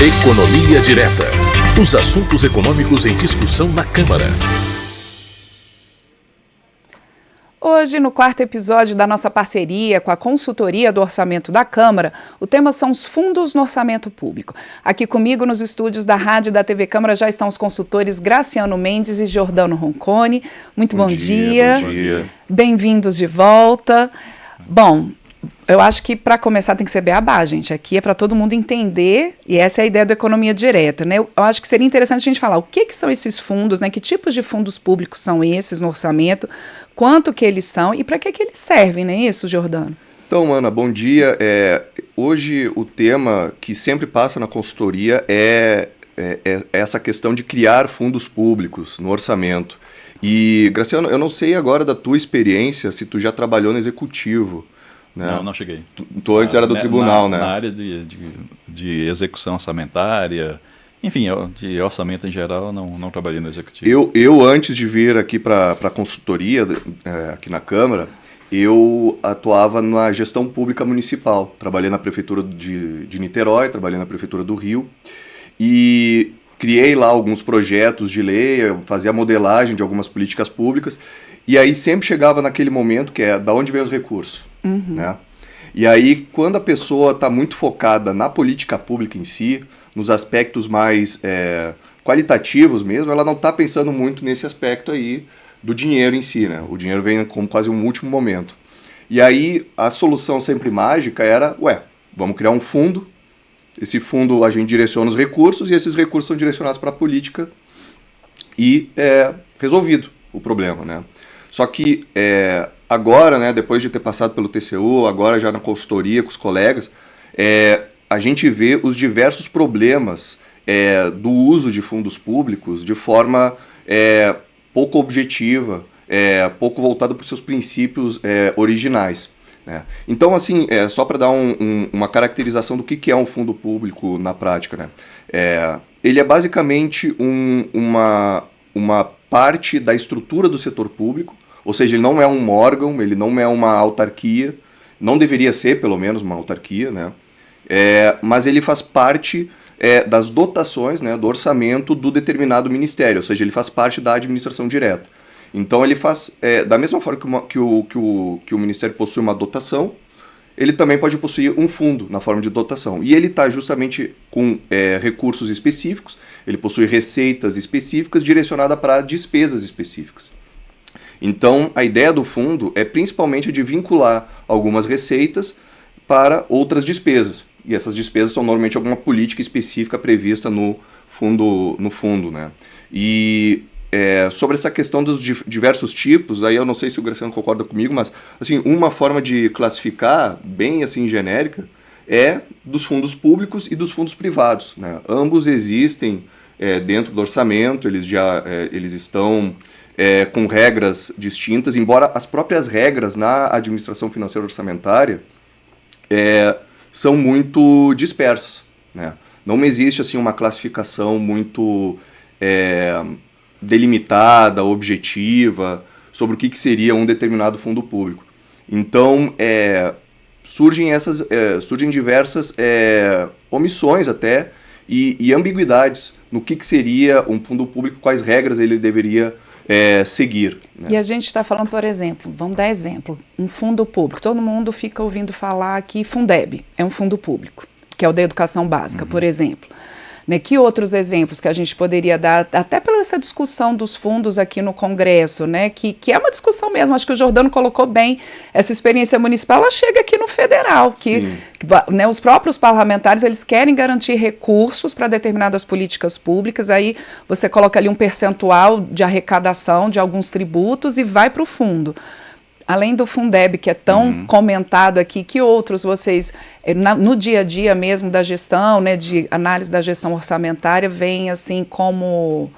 Economia Direta. Os assuntos econômicos em discussão na Câmara. Hoje, no quarto episódio da nossa parceria com a Consultoria do Orçamento da Câmara, o tema são os fundos no orçamento público. Aqui comigo nos estúdios da Rádio e da TV Câmara já estão os consultores Graciano Mendes e Giordano Ronconi. Muito bom dia. Bom dia. Bem-vindos de volta. Bom, eu acho que para começar tem que ser beabá, gente. Aqui é para todo mundo entender, e essa é a ideia do Economia Direta, né? Eu acho que seria interessante a gente falar o que são esses fundos, né? Que tipos de fundos públicos são esses no orçamento, quanto que eles são e para que eles servem, não é isso, Giordano? Então, Ana, bom dia. Hoje o tema que sempre passa na consultoria é essa questão de criar fundos públicos no orçamento. E, Graciano, eu não sei agora da tua experiência se tu já trabalhou no executivo. Né? Não cheguei. Tu antes era do tribunal, né? Na área de execução orçamentária, enfim, de orçamento em geral, não trabalhei no executivo. Eu antes de vir aqui para a consultoria, aqui na Câmara, eu atuava na gestão pública municipal. Trabalhei na Prefeitura de Niterói, trabalhei na Prefeitura do Rio e criei lá alguns projetos de lei, fazia modelagem de algumas políticas públicas e aí sempre chegava naquele momento que é da onde vem os recursos. Né? E aí, quando a pessoa está muito focada na política pública em si, nos aspectos mais qualitativos mesmo, ela não está pensando muito nesse aspecto aí do dinheiro em si, né? O dinheiro vem como quase um último momento. E aí, a solução sempre mágica era, vamos criar um fundo, esse fundo a gente direciona os recursos e esses recursos são direcionados para a política e resolvido o problema, né? Só que agora, né, depois de ter passado pelo TCU, agora já na consultoria com os colegas, a gente vê os diversos problemas do uso de fundos públicos de forma pouco objetiva, pouco voltada para os seus princípios originais. Né? Então, assim, só para dar uma caracterização do que é um fundo público na prática, né? Ele é basicamente uma parte da estrutura do setor público, ou seja, ele não é um órgão, ele não é uma autarquia, não deveria ser, pelo menos, uma autarquia, né? Mas ele faz parte das dotações, né, do orçamento do determinado ministério, ou seja, ele faz parte da administração direta. Então ele faz, da mesma forma que o ministério possui uma dotação, ele também pode possuir um fundo na forma de dotação. E ele está justamente com recursos específicos, ele possui receitas específicas direcionadas para despesas específicas. Então, a ideia do fundo é principalmente de vincular algumas receitas para outras despesas. E essas despesas são normalmente alguma política específica prevista no fundo, né? E sobre essa questão dos diversos tipos, aí eu não sei se o Graciano concorda comigo, mas assim, uma forma de classificar, bem assim genérica, é dos fundos públicos e dos fundos privados, né? Ambos existem dentro do orçamento, eles estão com regras distintas, embora as próprias regras na administração financeira orçamentária são muito dispersas, né? Não existe assim, uma classificação muito delimitada, objetiva, sobre o que seria um determinado fundo público. Então, surgem diversas omissões até e ambiguidades no que seria um fundo público, quais regras ele deveria seguir. Né? E a gente está falando, por exemplo, vamos dar exemplo, um fundo público. Todo mundo fica ouvindo falar que Fundeb é um fundo público, que é o da educação básica, por exemplo. Né, que outros exemplos que a gente poderia dar, até pela essa discussão dos fundos aqui no Congresso, né, que é uma discussão mesmo, acho que o Giordano colocou bem, essa experiência municipal, ela chega aqui no federal, que né, os próprios parlamentares, eles querem garantir recursos para determinadas políticas públicas, aí você coloca ali um percentual de arrecadação de alguns tributos e vai para o fundo. Além do Fundeb, que é tão comentado aqui, que outros vocês, no dia a dia mesmo da gestão, né, de análise da gestão orçamentária, veem assim como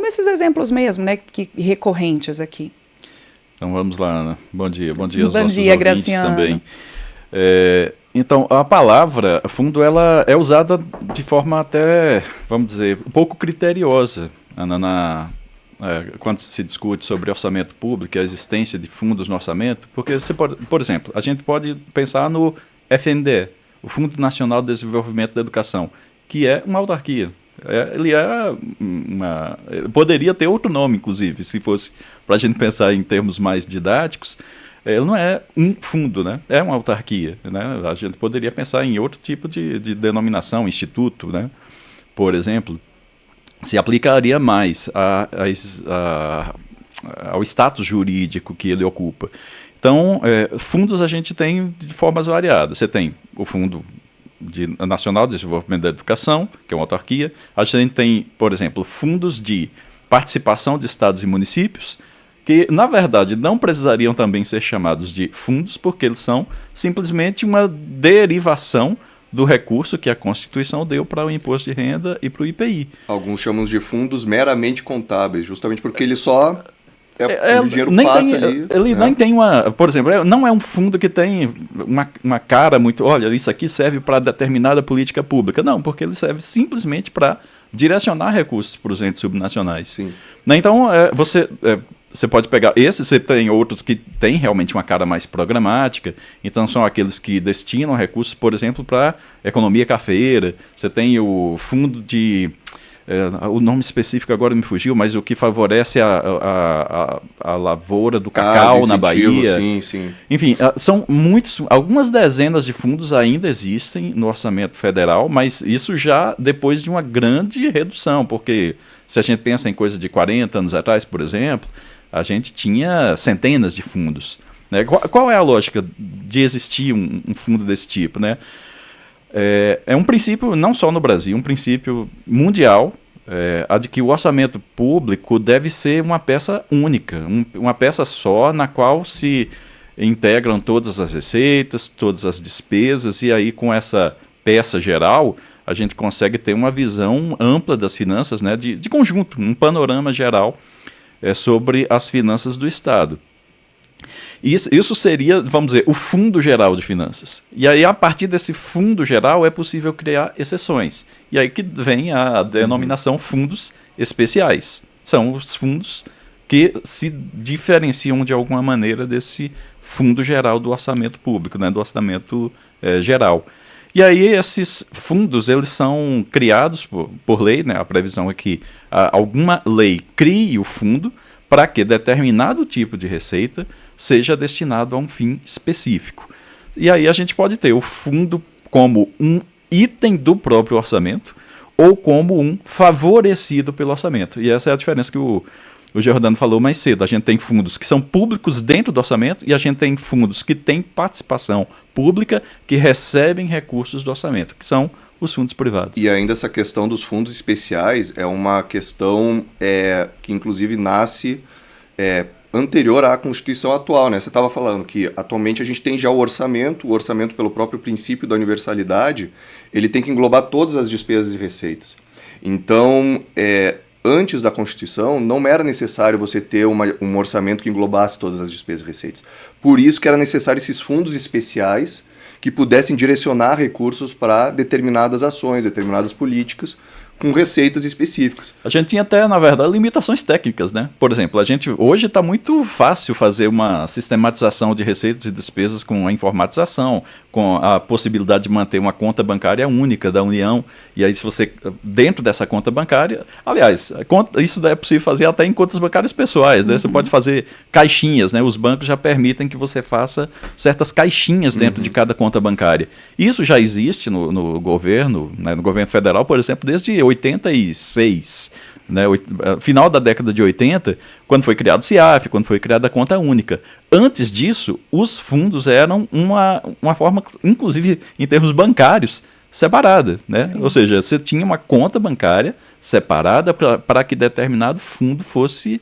esses exemplos mesmo, né, recorrentes aqui? Então vamos lá, Ana. Bom dia aos nossos ouvintes Graciano. Também. Então, a palavra fundo, ela é usada de forma até, vamos dizer, um pouco criteriosa, Ana, quando se discute sobre orçamento público e a existência de fundos no orçamento, porque, por exemplo, a gente pode pensar no FNDE, o Fundo Nacional de Desenvolvimento da Educação. que é uma autarquia. Poderia ter outro nome, inclusive, se fosse para a gente pensar em termos mais didáticos. Ele não é um fundo, né? É uma autarquia, né? A gente poderia pensar em outro tipo de denominação, instituto, né? Por exemplo, se aplicaria mais ao status jurídico que ele ocupa. Então, fundos a gente tem de formas variadas. Você tem o Fundo Nacional de Desenvolvimento da Educação, que é uma autarquia. A gente tem, por exemplo, fundos de participação de estados e municípios, que, na verdade, não precisariam também ser chamados de fundos, porque eles são simplesmente uma derivação do recurso que a Constituição deu para o imposto de renda e para o IPI. Alguns chamam de fundos meramente contábeis, justamente porque ele só... o dinheiro passa ali. Ele nem tem uma... Por exemplo, não é um fundo que tem uma cara muito... Olha, isso aqui serve para determinada política pública. Não, porque ele serve simplesmente para direcionar recursos para os entes subnacionais. Sim. Então, você pode pegar esses, você tem outros que têm realmente uma cara mais programática, então são aqueles que destinam recursos, por exemplo, para economia cafeeira. Você tem o fundo de... o nome específico agora me fugiu, mas o que favorece a lavoura do cacau na Bahia. Sim, sim. Enfim, são algumas dezenas de fundos ainda existem no orçamento federal, mas isso já depois de uma grande redução, porque se a gente pensa em coisa de 40 anos atrás, por exemplo, a gente tinha centenas de fundos, né? Qual é a lógica de existir um fundo desse tipo, né? É um princípio, não só no Brasil, um princípio mundial, a de que o orçamento público deve ser uma peça única, uma peça só na qual se integram todas as receitas, todas as despesas, e aí com essa peça geral a gente consegue ter uma visão ampla das finanças, né, de conjunto, um panorama geral sobre as finanças do Estado. Isso seria, vamos dizer, o Fundo Geral de Finanças. E aí, a partir desse Fundo Geral, é possível criar exceções. E aí que vem a denominação fundos especiais. São os fundos que se diferenciam de alguma maneira desse Fundo Geral do orçamento público, né, do orçamento geral. E aí esses fundos, eles são criados por lei, né, a previsão é que alguma lei crie o fundo para que determinado tipo de receita seja destinado a um fim específico. E aí a gente pode ter o fundo como um item do próprio orçamento ou como um favorecido pelo orçamento. E essa é a diferença que o Giordano falou mais cedo. A gente tem fundos que são públicos dentro do orçamento e a gente tem fundos que têm participação pública que recebem recursos do orçamento, que são os fundos privados. E ainda essa questão dos fundos especiais é uma questão que inclusive nasce anterior à Constituição atual, né? Você estava falando que atualmente a gente tem já o orçamento pelo próprio princípio da universalidade, ele tem que englobar todas as despesas e receitas. Então, antes da Constituição, não era necessário você ter um orçamento que englobasse todas as despesas e receitas. Por isso que era necessário esses fundos especiais que pudessem direcionar recursos para determinadas ações, determinadas políticas, com receitas específicas. A gente tinha até, na verdade, limitações técnicas, né? Por exemplo, hoje está muito fácil fazer uma sistematização de receitas e despesas com a informatização, com a possibilidade de manter uma conta bancária única da União. E aí, se você, dentro dessa conta bancária, aliás, isso é possível fazer até em contas bancárias pessoais, né? Você pode fazer caixinhas, né? Os bancos já permitem que você faça certas caixinhas dentro de cada conta bancária. Isso já existe no governo, né? No governo federal, por exemplo, desde 86, né, final da década de 80, quando foi criado o CIAF, quando foi criada a conta única. Antes disso, os fundos eram uma forma, inclusive em termos bancários, separada, né? Ou seja, você tinha uma conta bancária separada para que determinado fundo fosse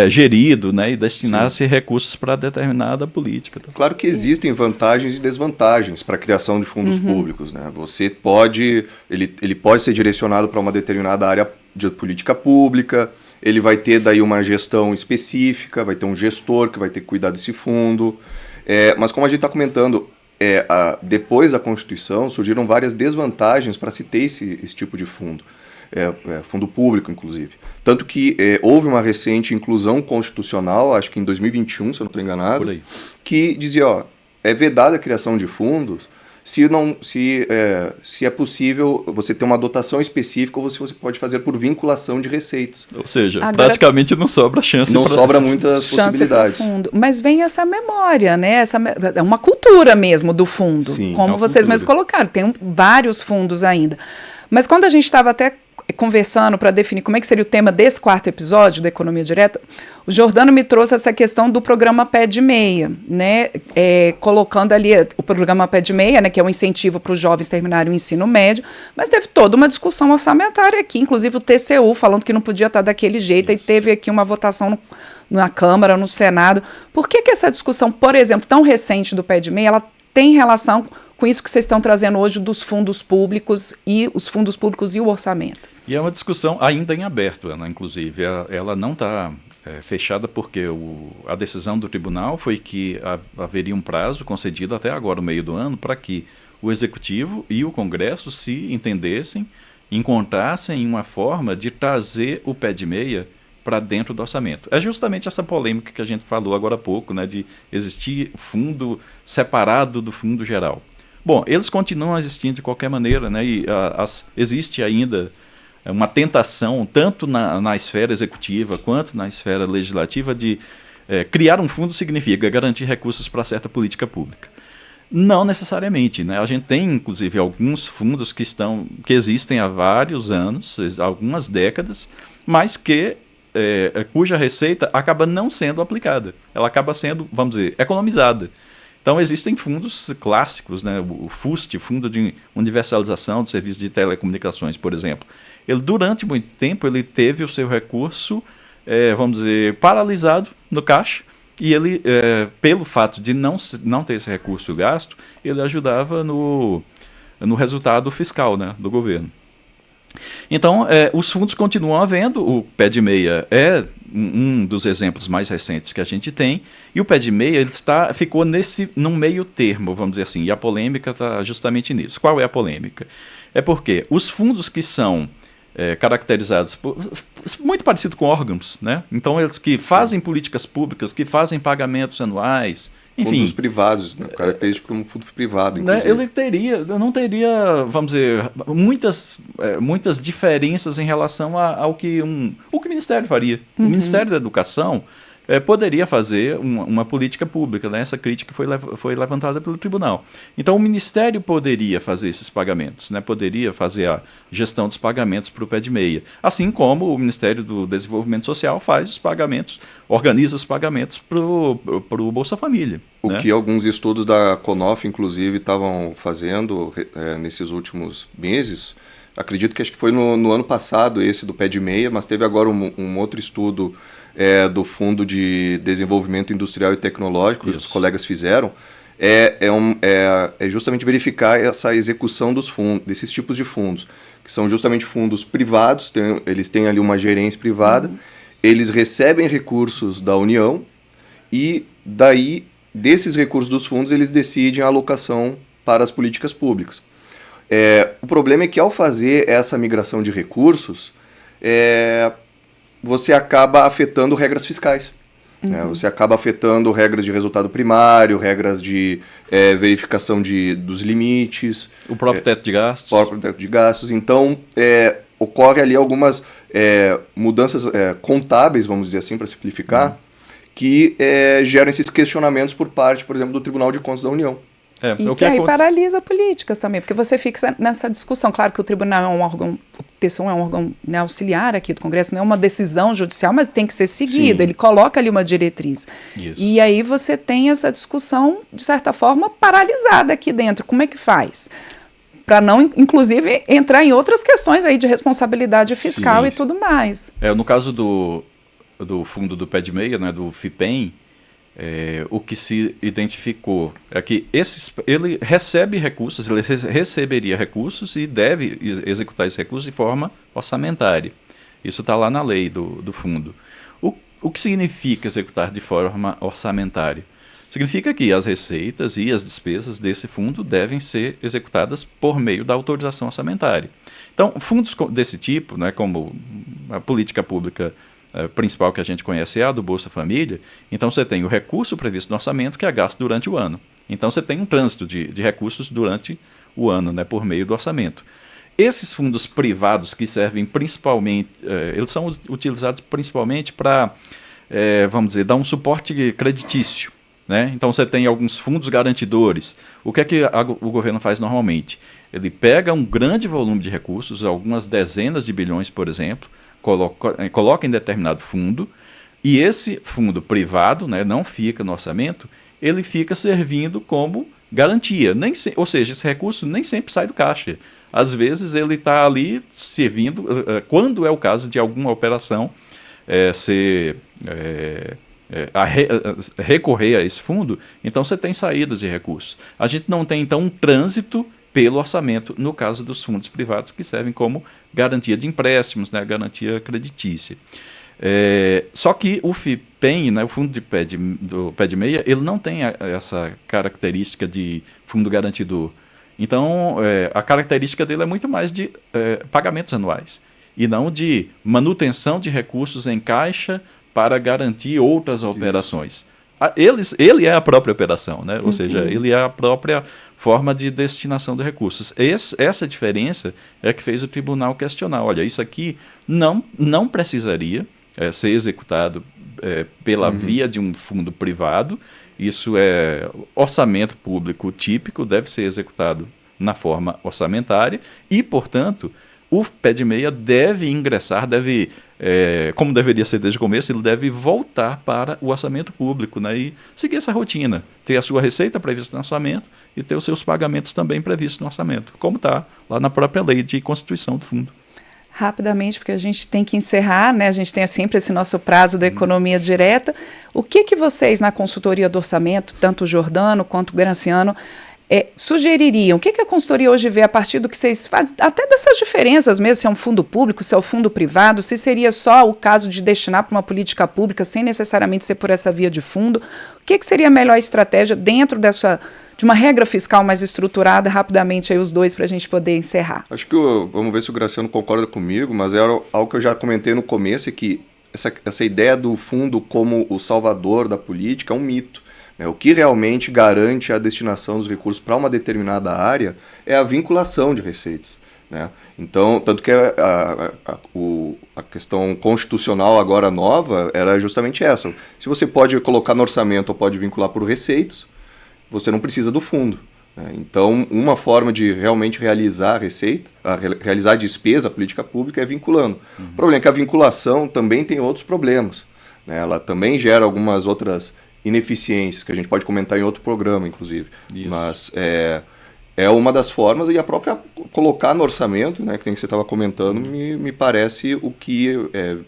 gerido, né, e destinasse recursos para determinada política. Claro que existem vantagens e desvantagens para a criação de fundos públicos, né? Você pode, ele pode ser direcionado para uma determinada área de política pública, ele vai ter daí uma gestão específica, vai ter um gestor que vai ter que cuidar desse fundo, mas como a gente está comentando, depois da Constituição surgiram várias desvantagens para se ter esse tipo de fundo. Fundo público, inclusive. Tanto que houve uma recente inclusão constitucional, acho que em 2021, se eu não estou enganado, que dizia, é vedada a criação de fundos se é possível você ter uma dotação específica ou se você pode fazer por vinculação de receitas. Ou seja, praticamente não sobra chance. Não sobra muitas possibilidades. Fundo. Mas vem essa memória, né? É uma cultura mesmo do fundo. Sim, como vocês mesmos colocaram, tem vários fundos ainda. Mas quando a gente estava até conversando para definir como é que seria o tema desse 4º episódio da Economia Direta, o Giordano me trouxe essa questão do programa Pé de Meia, né? Colocando ali o programa Pé de Meia, né, que é um incentivo para os jovens terminarem o ensino médio, mas teve toda uma discussão orçamentária aqui, inclusive o TCU falando que não podia estar daquele jeito, e teve aqui uma votação na Câmara, no Senado. Por que essa discussão, por exemplo, tão recente do Pé de Meia, ela tem relação com isso que vocês estão trazendo hoje dos fundos públicos e os fundos públicos e o orçamento? E é uma discussão ainda em aberto, Ana, inclusive. Ela não está fechada porque a decisão do tribunal foi que haveria um prazo concedido até agora, no meio do ano, para que o Executivo e o Congresso se entendessem, encontrassem uma forma de trazer o Pé de Meia para dentro do orçamento. É justamente essa polêmica que a gente falou agora há pouco, né, de existir fundo separado do fundo geral. Bom, eles continuam existindo de qualquer maneira, né, e existe ainda uma tentação, tanto na esfera executiva quanto na esfera legislativa, de criar um fundo significa garantir recursos para certa política pública. Não necessariamente, né? A gente tem, inclusive, alguns fundos que existem há vários anos, algumas décadas, mas cuja receita acaba não sendo aplicada. Ela acaba sendo, vamos dizer, economizada. Então, existem fundos clássicos, né? O FUST, Fundo de Universalização de Serviços de Telecomunicações, por exemplo. Ele, durante muito tempo, ele teve o seu recurso, vamos dizer, paralisado no caixa, e ele, pelo fato de não ter esse recurso gasto, ele ajudava no resultado fiscal, né, do governo. Então, os fundos continuam havendo. O Pé de Meia é um dos exemplos mais recentes que a gente tem, e o Pé de Meia ele ficou num meio termo, vamos dizer assim, e a polêmica está justamente nisso. Qual é a polêmica? É porque os fundos que são caracterizados muito parecido com órgãos, né? Então, eles que fazem políticas públicas, que fazem pagamentos anuais, enfim. Fundos privados, né? Característico como fundo privado, inclusive. Ele não teria, vamos dizer, muitas diferenças em relação ao que o Ministério faria. Uhum. O Ministério da Educação poderia fazer uma política pública, né? Essa crítica foi levantada pelo tribunal. Então, o Ministério poderia fazer esses pagamentos, né? Poderia fazer a gestão dos pagamentos para o Pé de Meia, assim como o Ministério do Desenvolvimento Social faz os pagamentos, organiza os pagamentos para o Bolsa Família. O que alguns estudos da CONOF, inclusive, estavam fazendo nesses últimos meses. Acredito que acho que foi no ano passado esse do Pé de Meia, mas teve agora um outro estudo do Fundo de Desenvolvimento Industrial e Tecnológico, que os colegas fizeram, é justamente verificar essa execução desses tipos de fundos, que são justamente fundos privados, eles têm ali uma gerência privada, eles recebem recursos da União e daí, desses recursos dos fundos, eles decidem a alocação para as políticas públicas. O problema é que ao fazer essa migração de recursos, você acaba afetando regras fiscais. Uhum. Né? Você acaba afetando regras de resultado primário, regras de verificação dos limites. O próprio teto de gastos. O próprio teto de gastos. Então, ocorre ali algumas mudanças contábeis, vamos dizer assim, para simplificar, que geram esses questionamentos por parte, por exemplo, do Tribunal de Contas da União. E que aí paralisa políticas também, porque você fica nessa discussão. Claro que o tribunal é um órgão, o TCU é um órgão, né, auxiliar aqui do Congresso, não é uma decisão judicial, mas tem que ser seguido. Sim. Ele coloca ali uma diretriz. Isso. E aí você tem essa discussão, de certa forma, paralisada aqui dentro. Como é que faz? Para não, inclusive, entrar em outras questões aí de responsabilidade fiscal. Sim. E tudo mais. No caso do fundo do Pé de Meia, né, do FIPEM, o que se identificou é que ele recebe recursos, ele receberia recursos e deve executar esses recursos de forma orçamentária. Isso está lá na lei do fundo. O que significa executar de forma orçamentária? Significa que as receitas e as despesas desse fundo devem ser executadas por meio da autorização orçamentária. Então, fundos desse tipo, né, como a política pública principal que a gente conhece é a do Bolsa Família, então você tem o recurso previsto no orçamento que é gasto durante o ano. Então você tem um trânsito de recursos durante o ano, né, por meio do orçamento. Esses fundos privados que servem principalmente, eles são utilizados principalmente para, vamos dizer, dar um suporte creditício, né? Então você tem alguns fundos garantidores. O que é que o governo faz normalmente? Ele pega um grande volume de recursos, algumas dezenas de bilhões, por exemplo, coloca em determinado fundo, e esse fundo privado, né, não fica no orçamento, ele fica servindo como garantia. Ou seja, esse recurso nem sempre sai do caixa. Às vezes ele está ali servindo, quando é o caso de alguma operação recorrer a esse fundo, então você tem saídas de recursos. A gente não tem, então, um trânsito pelo orçamento, no caso dos fundos privados, que servem como garantia de empréstimos, né, garantia creditícia. Só que o FIPEM, né, o fundo do pé de meia, ele não tem essa característica de fundo garantidor. Então, a característica dele é muito mais de pagamentos anuais, e não de manutenção de recursos em caixa para garantir outras operações. Ele é a própria operação, né? Ou seja, ele é a própria forma de destinação de recursos. Essa diferença é que fez o tribunal questionar. Olha, isso aqui não precisaria ser executado pela via de um fundo privado. Isso é orçamento público típico, deve ser executado na forma orçamentária e, portanto, o pé de meia deve ingressar, como deveria ser desde o começo, ele deve voltar para o orçamento público, né, e seguir essa rotina, ter a sua receita prevista no orçamento e ter os seus pagamentos também previstos no orçamento, como está lá na própria lei de constituição do fundo. Rapidamente, porque a gente tem que encerrar, né? A gente tem sempre esse nosso prazo da economia direta. O que vocês, na consultoria do orçamento, tanto o Jordano quanto o Granciano, sugeririam? O que a consultoria hoje vê a partir do que vocês fazem, até dessas diferenças mesmo, se é um fundo público, se é um fundo privado, se seria só o caso de destinar para uma política pública sem necessariamente ser por essa via de fundo? O que seria a melhor estratégia dentro de uma regra fiscal mais estruturada, rapidamente aí os dois, para a gente poder encerrar? Acho que vamos ver se o Graciano concorda comigo, mas era algo que eu já comentei no começo, é que essa ideia do fundo como o salvador da política é um mito. O que realmente garante a destinação dos recursos para uma determinada área é a vinculação de receitas, né? Então, tanto que a questão constitucional agora nova era justamente essa. Se você pode colocar no orçamento ou pode vincular por receitas, você não precisa do fundo, né? Então, uma forma de realmente realizar a receita, realizar a despesa, a política pública, é vinculando. O problema é que a vinculação também tem outros problemas, né? Ela também gera algumas outras ineficiências, que a gente pode comentar em outro programa, inclusive. Isso. Mas é uma das formas, e a própria colocar no orçamento, né, que você estava comentando, me parece o que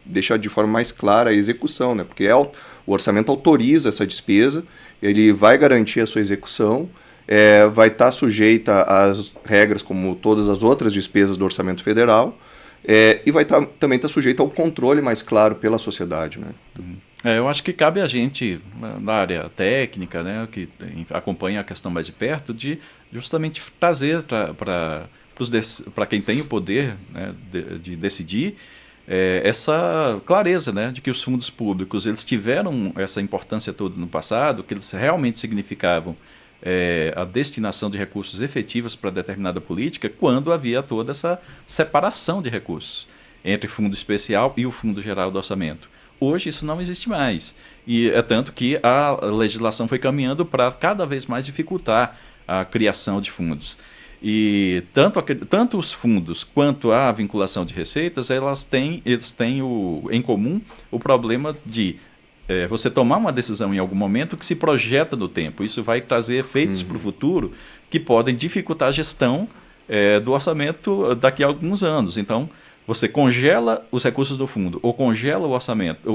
deixa de forma mais clara a execução, né, porque o orçamento autoriza essa despesa, ele vai garantir a sua execução, vai estar sujeita às regras como todas as outras despesas do orçamento federal, e vai também estar sujeita ao controle mais claro pela sociedade, né. Eu acho que cabe a gente, na área técnica, né, que acompanha a questão mais de perto, de justamente trazer para quem tem o poder, né, de decidir, essa clareza, né, de que os fundos públicos eles tiveram essa importância toda no passado, que eles realmente significavam a destinação de recursos efetivos para determinada política, quando havia toda essa separação de recursos entre fundo especial e o fundo geral do orçamento. Hoje isso não existe mais, e é tanto que a legislação foi caminhando para cada vez mais dificultar a criação de fundos. E tanto os fundos quanto a vinculação de receitas, eles têm em comum o problema de você tomar uma decisão em algum momento que se projeta no tempo. Isso vai trazer efeitos para o futuro que podem dificultar a gestão do orçamento daqui a alguns anos. Então, você congela os recursos do fundo ou congela o orçamento,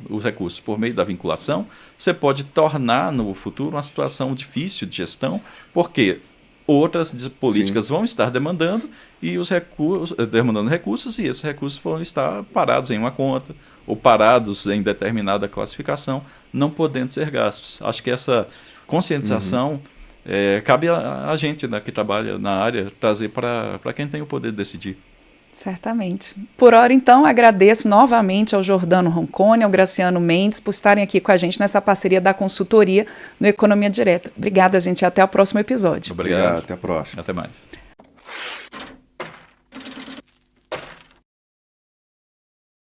os recursos por meio da vinculação, você pode tornar no futuro uma situação difícil de gestão, porque outras políticas vão estar demandando recursos, e esses recursos vão estar parados em uma conta ou parados em determinada classificação, não podendo ser gastos. Acho que essa conscientização cabe a gente, né, que trabalha na área, trazer para quem tem o poder de decidir. Certamente. Por hora, então, agradeço novamente ao Jordano Roncone, ao Graciano Mendes, por estarem aqui com a gente nessa parceria da consultoria no Economia Direta. Obrigada, gente, e até o próximo episódio. Obrigado. Até a próxima. Até mais.